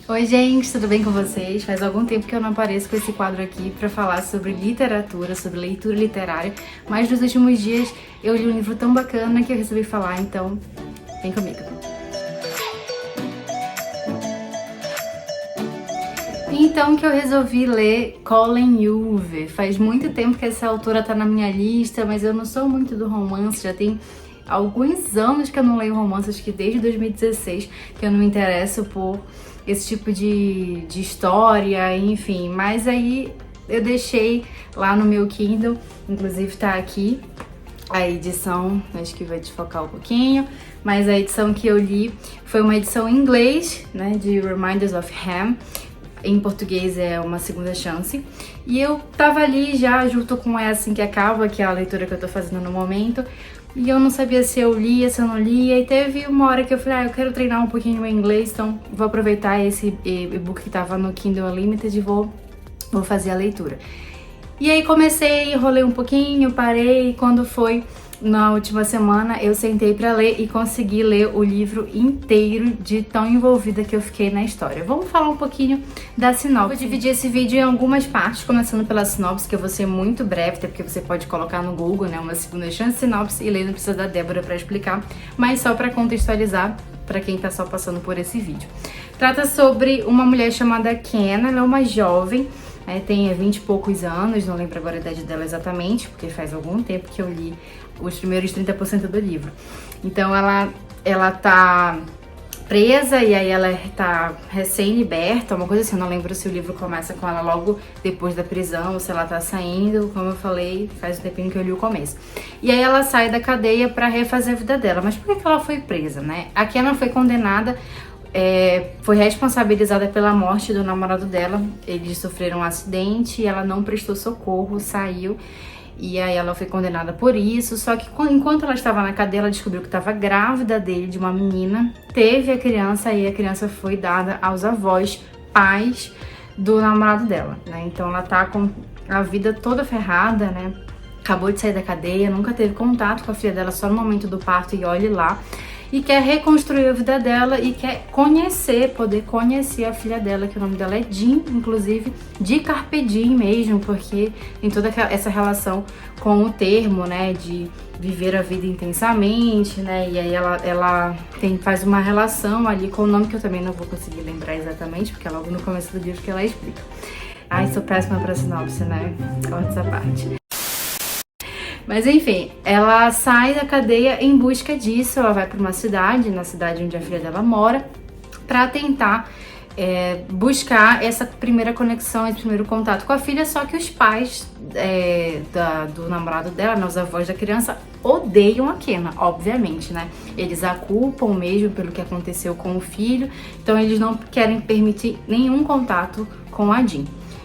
Oi gente, tudo bem com vocês? Faz algum tempo que eu não apareço com esse quadro aqui para falar sobre literatura, sobre leitura literária, mas nos últimos dias eu li um livro tão bacana que eu resolvi falar, então vem comigo. Então que eu resolvi ler Colleen Hoover. Faz muito tempo que essa autora tá na minha lista, mas eu não sou muito do romance, já tem alguns anos que eu não leio romance, acho que desde 2016 que eu não me interesso por esse tipo de história, enfim. Mas aí eu deixei lá no meu Kindle, inclusive tá aqui a edição, acho que vai desfocar um pouquinho, mas a edição que eu li foi uma edição em inglês, né, de Reminders of Ham. Em português é Uma Segunda Chance. E eu tava ali já junto com essa Assim Que Acaba, que é a leitura que eu tô fazendo no momento. E eu não sabia se eu lia, se eu não lia. E teve uma hora que eu falei, eu quero treinar um pouquinho meu inglês, então vou aproveitar esse e-book que tava no Kindle Unlimited e vou fazer a leitura. E aí comecei, enrolei um pouquinho, parei, e quando foi na última semana eu sentei pra ler e consegui ler o livro inteiro de tão envolvida que eu fiquei na história. Vamos falar um pouquinho da sinopse. Vou dividir esse vídeo em algumas partes, começando pela sinopse, que eu vou ser muito breve, até porque você pode colocar no Google, né, Uma Segunda Chance, sinopse, e ler, não precisa da Débora pra explicar, mas só pra contextualizar pra quem tá só passando por esse vídeo. Trata sobre uma mulher chamada Kenna, ela é uma jovem, tem 20 e poucos anos, não lembro agora a idade dela exatamente, porque faz algum tempo que eu li os primeiros 30% do livro. Então ela tá presa e aí ela tá recém-liberta, uma coisa assim, eu não lembro se o livro começa com ela logo depois da prisão, ou se ela tá saindo, como eu falei, faz um tempinho que eu li o começo. E aí ela sai da cadeia pra refazer a vida dela. Mas por que ela foi presa, né? A Kenna foi condenada, foi responsabilizada pela morte do namorado dela. Eles sofreram um acidente e ela não prestou socorro, saiu. E aí ela foi condenada por isso, só que enquanto ela estava na cadeia, ela descobriu que estava grávida dele, de uma menina, teve a criança e a criança foi dada aos avós, pais do namorado dela, né? Então ela tá com a vida toda ferrada, né? Acabou de sair da cadeia, nunca teve contato com a filha dela, só no momento do parto, e olhe lá. E quer reconstruir a vida dela e quer poder conhecer a filha dela, que o nome dela é Jean, inclusive de Carpe Diem mesmo, porque tem toda essa relação com o termo, né, de viver a vida intensamente, né, e aí ela faz uma relação ali com o nome que eu também não vou conseguir lembrar exatamente, porque é logo no começo do livro que ela explica. Ai, sou péssima pra sinopse, né, corta essa parte. Mas enfim, ela sai da cadeia em busca disso, ela vai para uma cidade, na cidade onde a filha dela mora, para tentar buscar essa primeira conexão, esse primeiro contato com a filha, só que os pais do namorado dela, né, os avós da criança, odeiam a Kenna, obviamente, né? Eles a culpam mesmo pelo que aconteceu com o filho, então eles não querem permitir nenhum contato com a Jean.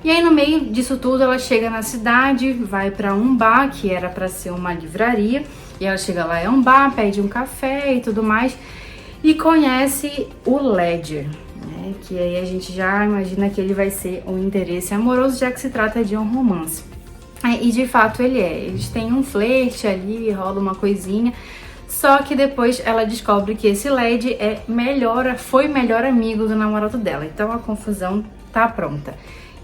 E aí no meio disso tudo ela chega na cidade, vai pra um bar, que era pra ser uma livraria, e ela chega lá, é um bar, pede um café e tudo mais, e conhece o Ledger, né? Que aí a gente já imagina que ele vai ser um interesse amoroso, já que se trata de um romance. E de fato eles têm um flerte ali, rola uma coisinha, só que depois ela descobre que esse Led foi melhor amigo do namorado dela, então a confusão tá pronta.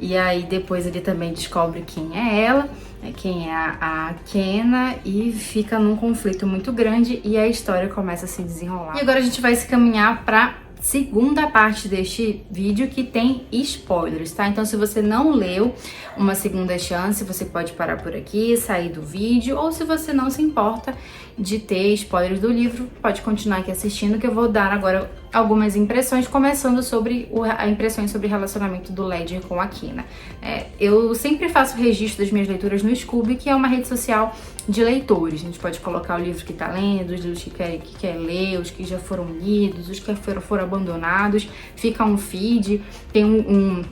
E aí depois ele também descobre quem é ela, quem é a Kenna, e fica num conflito muito grande e a história começa a se desenrolar. E agora a gente vai se caminhar pra segunda parte deste vídeo, que tem spoilers, tá? Então se você não leu Uma Segunda Chance, você pode parar por aqui, sair do vídeo, ou se você não se importa de ter spoilers do livro, pode continuar aqui assistindo, que eu vou dar agora algumas impressões, começando sobre impressões sobre o relacionamento do Ledger com a Kenna. Eu sempre faço registro das minhas leituras no Scooby, que é uma rede social de leitores. A gente pode colocar o livro que tá lendo, os livros que quer ler, os que já foram lidos, os que foram abandonados, fica um feed, tem um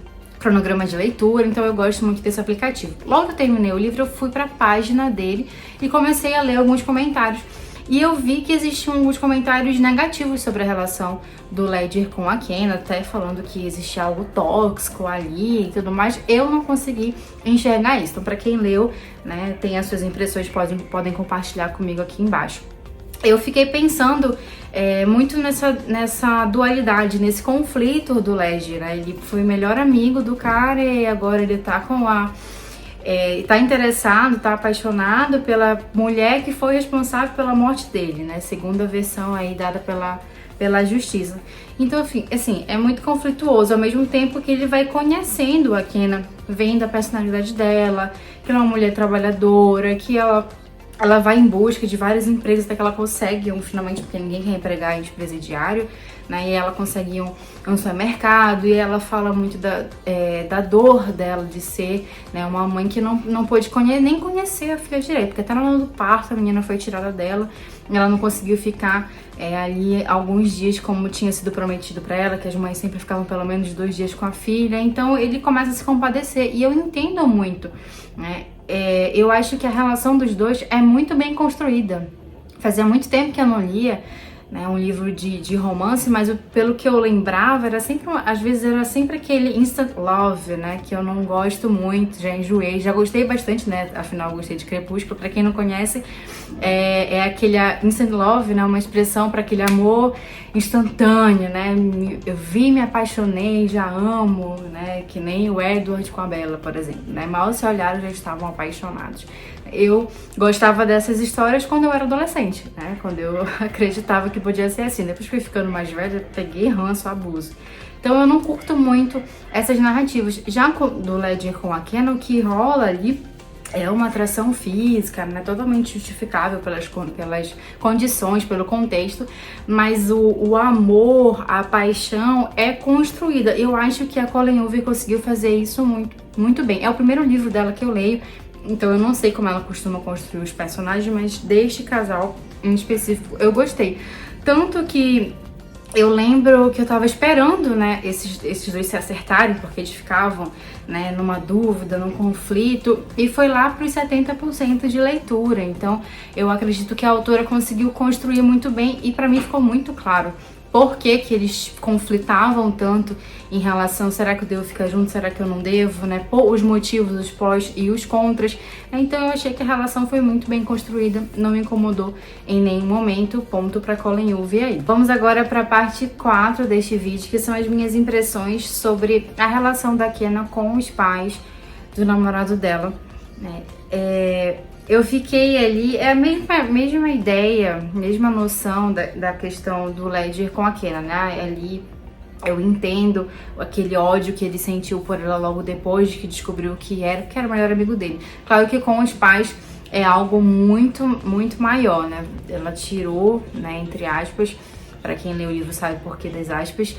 cronograma de leitura, então eu gosto muito desse aplicativo. Logo que eu terminei o livro, eu fui para a página dele e comecei a ler alguns comentários. E eu vi que existiam alguns comentários negativos sobre a relação do Ledger com a Kenna, até falando que existia algo tóxico ali e tudo mais. Eu não consegui enxergar isso. Então, para quem leu, né, tem as suas impressões, podem compartilhar comigo aqui embaixo. eu fiquei pensando muito nessa dualidade, nesse conflito do Ledger, né? Ele foi o melhor amigo do cara e agora ele tá tá interessado, tá apaixonado pela mulher que foi responsável pela morte dele, né? Segundo a versão aí dada pela justiça. Então, enfim, assim, é muito conflituoso, ao mesmo tempo que ele vai conhecendo a Kenna, vendo a personalidade dela, que ela é uma mulher trabalhadora, que ela vai em busca de vários empregos até que ela consegue finalmente, porque ninguém quer empregar em presidiário, né? E ela consegue um supermercado, e ela fala muito da dor dela de ser, né, uma mãe que não pôde nem conhecer a filha direito, porque até na hora do parto a menina foi tirada dela, ela não conseguiu ficar ali alguns dias como tinha sido prometido pra ela, que as mães sempre ficavam pelo menos 2 dias com a filha. Então ele começa a se compadecer, e eu entendo muito, né? Eu acho que a relação dos dois é muito bem construída. Fazia muito tempo que eu não lia, né, um livro de romance, mas pelo que eu lembrava, às vezes era sempre aquele instant love, né, que eu não gosto muito, já enjoei, já gostei bastante, né, afinal eu gostei de Crepúsculo. Pra quem não conhece, é aquele instant love, né, uma expressão para aquele amor instantâneo, né, eu me apaixonei, já amo, né, que nem o Edward com a Bella, por exemplo, né, mal se olharam já estavam apaixonados. Eu gostava dessas histórias quando eu era adolescente, né? Quando eu acreditava que podia ser assim. Depois fui ficando mais velha, peguei ranço, abuso. Então eu não curto muito essas narrativas. Já do Ledger com a Kenna, o que rola ali é uma atração física, né? Totalmente justificável pelas condições, pelo contexto, mas o amor, a paixão é construída. Eu acho que a Colleen Hoover conseguiu fazer isso muito, muito bem. É o primeiro livro dela que eu leio, então eu não sei como ela costuma construir os personagens, mas deste casal em específico eu gostei. Tanto que eu lembro que eu tava esperando, né, esses dois se acertarem, porque eles ficavam, né, numa dúvida, num conflito, e foi lá pros 70% de leitura. Então eu acredito que a autora conseguiu construir muito bem, e pra mim ficou muito claro por que eles conflitavam tanto em relação, será que eu devo ficar junto, será que eu não devo, né? Os motivos, os prós e os contras. Então eu achei que a relação foi muito bem construída, não me incomodou em nenhum momento. Ponto pra Colleen Hoover aí. Vamos agora pra parte 4 deste vídeo, que são as minhas impressões sobre a relação da Kenna com os pais do namorado dela, né? Eu fiquei ali, é a mesma ideia, mesma noção da questão do Ledger com a Kenna, né? Ali eu entendo aquele ódio que ele sentiu por ela logo depois de que descobriu que era o melhor amigo dele. Claro que com os pais é algo muito, muito maior, né? Ela tirou, né, entre aspas, pra quem lê o livro sabe por que das aspas,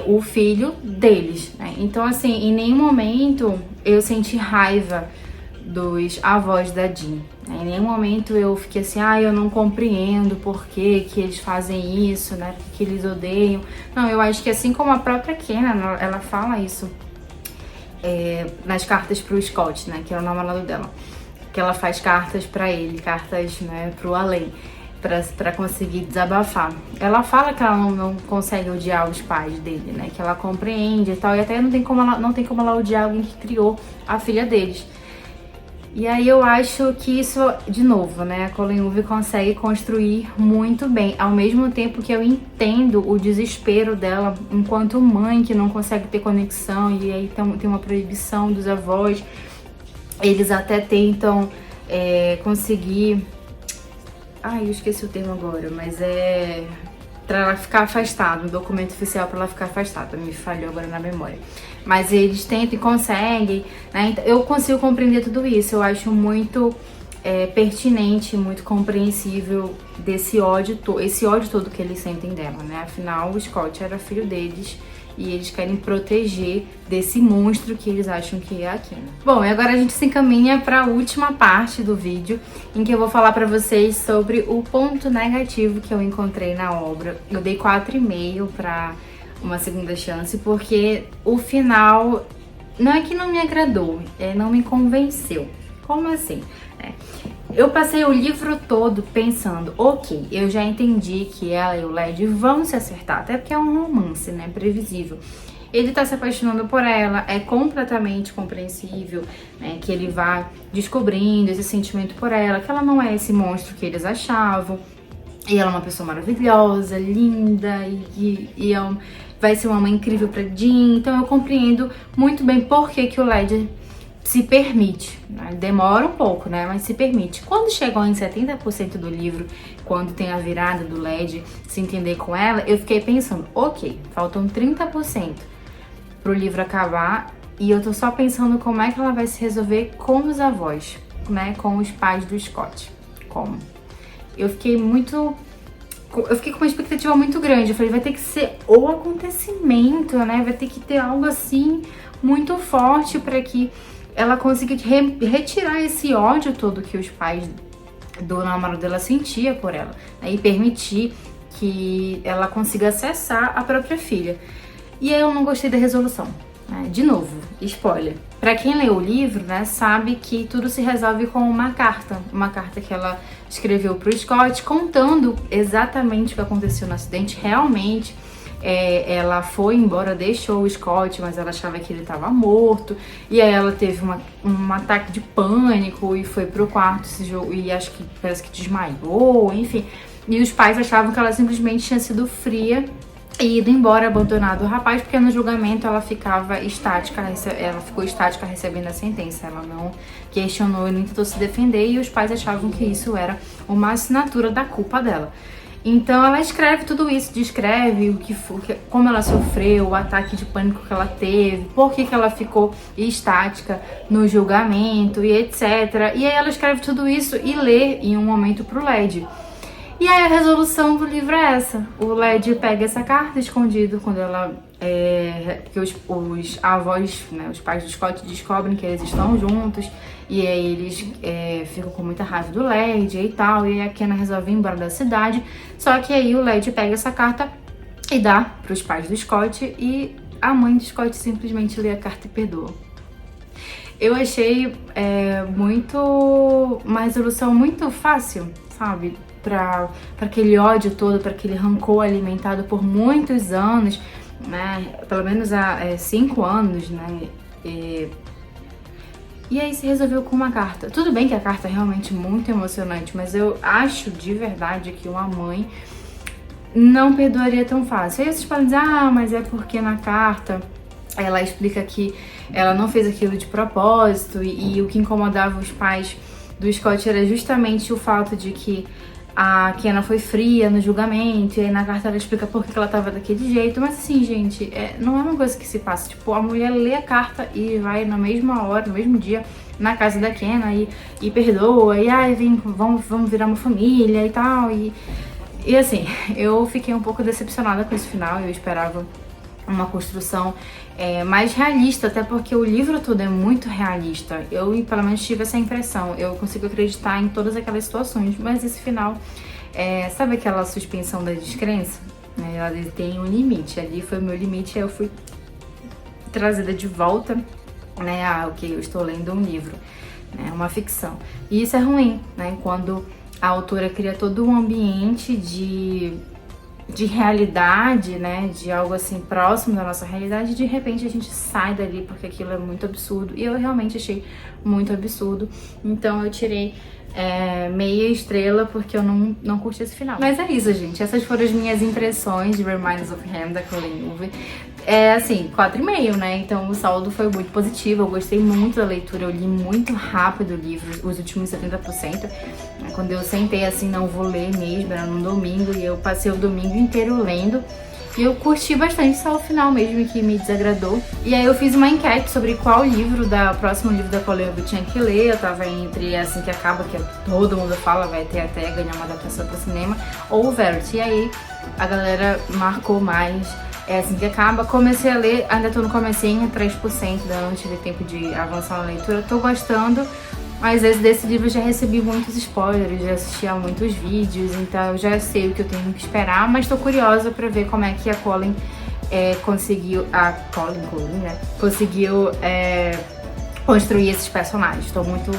o filho deles, né? Então, assim, em nenhum momento eu senti raiva dos avós da Jean. Em nenhum momento eu fiquei assim, eu não compreendo por que eles fazem isso, né? Porque eles odeiam. Não, eu acho que assim como a própria Kenna, ela fala isso nas cartas pro Scott, né? Que é o namorado dela. Que ela faz cartas pra ele, cartas, né, pro além, pra conseguir desabafar. Ela fala que ela não consegue odiar os pais dele, né? Que ela compreende e tal. E até não tem como ela odiar alguém que criou a filha deles. E aí eu acho que isso, de novo, né, a Colleen Hoover consegue construir muito bem, ao mesmo tempo que eu entendo o desespero dela enquanto mãe que não consegue ter conexão, e aí tem uma proibição dos avós. Eles até tentam conseguir... eu esqueci o termo agora, mas pra ela ficar afastada, um documento oficial pra ela ficar afastada, me falhou agora na memória. Mas eles tentam e conseguem, né? Então, eu consigo compreender tudo isso, eu acho muito pertinente, muito compreensível esse ódio todo que eles sentem dela, né? Afinal, o Scott era filho deles e eles querem proteger desse monstro que eles acham que é a Kenna. Bom, e agora a gente se encaminha para a última parte do vídeo, em que eu vou falar para vocês sobre o ponto negativo que eu encontrei na obra. Eu dei 4,5 para uma segunda chance, porque o final não é que não me agradou, não me convenceu. Como assim? Eu passei o livro todo pensando, ok, eu já entendi que ela e o Ledger vão se acertar, até porque é um romance, né, previsível. Ele tá se apaixonando por ela, é completamente compreensível, né, que ele vá descobrindo esse sentimento por ela, que ela não é esse monstro que eles achavam. E ela é uma pessoa maravilhosa, linda, vai ser uma mãe incrível pra Jean. Então eu compreendo muito bem por que que o Led se permite, né? Demora um pouco, né? Mas se permite. Quando chegou em 70% do livro, quando tem a virada do Led se entender com ela, eu fiquei pensando, ok, faltam 30% pro livro acabar e eu tô só pensando como é que ela vai se resolver com os avós, né? Com os pais do Scott. Como? Eu fiquei com uma expectativa muito grande. Eu falei, vai ter que ser o acontecimento, né? Vai ter que ter algo assim muito forte para que ela consiga retirar esse ódio todo que os pais do namorado dela sentia por ela, né? E permitir que ela consiga acessar a própria filha. E aí eu não gostei da resolução, né? De novo, spoiler. Pra quem leu o livro, né, sabe que tudo se resolve com uma carta que ela escreveu pro Scott, contando exatamente o que aconteceu no acidente. Realmente, ela foi embora, deixou o Scott, mas ela achava que ele estava morto. E aí ela teve um ataque de pânico e foi pro quarto e acho que parece que desmaiou, enfim. E os pais achavam que ela simplesmente tinha sido fria e ido embora, abandonado o rapaz, porque no julgamento ela ficava estática, ela ficou estática recebendo a sentença, ela não questionou e nem tentou se defender, e os pais achavam que isso era uma assinatura da culpa dela. Então ela escreve tudo isso, descreve como ela sofreu, o ataque de pânico que ela teve, por que ela ficou estática no julgamento e etc. E aí ela escreve tudo isso e lê em um momento pro Led. E aí a resolução do livro é essa. O Led pega essa carta escondido quando ela... que os avós, né, os pais do Scott descobrem que eles estão juntos. E aí eles ficam com muita raiva do Led e tal. E aí a Kenna resolve ir embora da cidade. Só que aí o Led pega essa carta e dá pros pais do Scott. E a mãe do Scott simplesmente lê a carta e perdoa. Eu achei uma resolução muito fácil, sabe? Para aquele ódio todo, para aquele rancor alimentado por muitos anos, né? Pelo menos há 5 anos, né? E aí se resolveu com uma carta. Tudo bem que a carta é realmente muito emocionante, mas eu acho de verdade que uma mãe não perdoaria tão fácil. Aí vocês podem dizer, mas é porque na carta ela explica que ela não fez aquilo de propósito e o que incomodava os pais do Scott era justamente o fato de que a Kenna foi fria no julgamento, e aí na carta ela explica por que ela tava daquele jeito. Mas assim, gente, não é uma coisa que se passa. Tipo, a mulher lê a carta e vai na mesma hora, no mesmo dia, na casa da Kenna e perdoa, e vamos virar uma família e tal. E assim, eu fiquei um pouco decepcionada com esse final. Eu esperava uma construção mais realista, até porque o livro todo é muito realista. Eu, pelo menos, tive essa impressão. Eu consigo acreditar em todas aquelas situações, mas esse final, sabe aquela suspensão da descrença? Ela tem um limite. Ali foi o meu limite, aí eu fui trazida de volta, né? Ok, eu estou lendo um livro, né? Uma ficção. E isso é ruim, né? Quando a autora cria todo um ambiente de realidade, né, de algo assim próximo da nossa realidade, e de repente a gente sai dali porque aquilo é muito absurdo, e eu realmente achei muito absurdo. Então eu tirei meia estrela porque eu não curti esse final. Mas é isso, gente, essas foram as minhas impressões de Remains of Him, da Colleen Hoover. Assim, 4,5, né, então o saldo foi muito positivo. Eu gostei muito da leitura, eu li muito rápido o livro, os últimos 70%. Quando eu sentei assim, não vou ler mesmo, era num domingo, e eu passei o domingo inteiro lendo. E eu curti bastante, só o final mesmo que me desagradou. E aí eu fiz uma enquete sobre qual próximo livro da Colleen eu tinha que ler. Eu tava entre Assim que Acaba, que todo mundo fala, vai ter até ganhar uma adaptação pro cinema, ou o Verity. E aí a galera marcou mais Assim que Acaba. Comecei a ler, ainda tô no comecinho, 3%, ainda não tive tempo de avançar na leitura. Tô gostando, mas desse livro eu já recebi muitos spoilers, já assisti a muitos vídeos, então eu já sei o que eu tenho que esperar, mas tô curiosa pra ver como é que a Colleen conseguiu construir esses personagens. Tô muito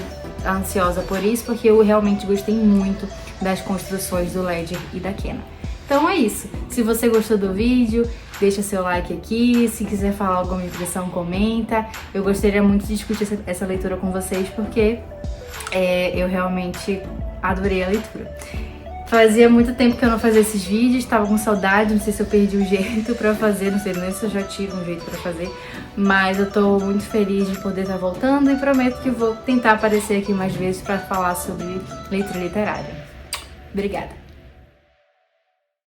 ansiosa por isso, porque eu realmente gostei muito das construções do Ledger e da Kenna. Então é isso. Se você gostou do vídeo, deixa seu like aqui. Se quiser falar alguma impressão, comenta. Eu gostaria muito de discutir essa leitura com vocês, porque eu realmente adorei a leitura. Fazia muito tempo que eu não fazia esses vídeos, tava com saudade, não sei se eu perdi o jeito pra fazer, não sei nem se eu já tive um jeito pra fazer, mas eu tô muito feliz de poder estar voltando e prometo que vou tentar aparecer aqui mais vezes pra falar sobre leitura literária. Obrigada!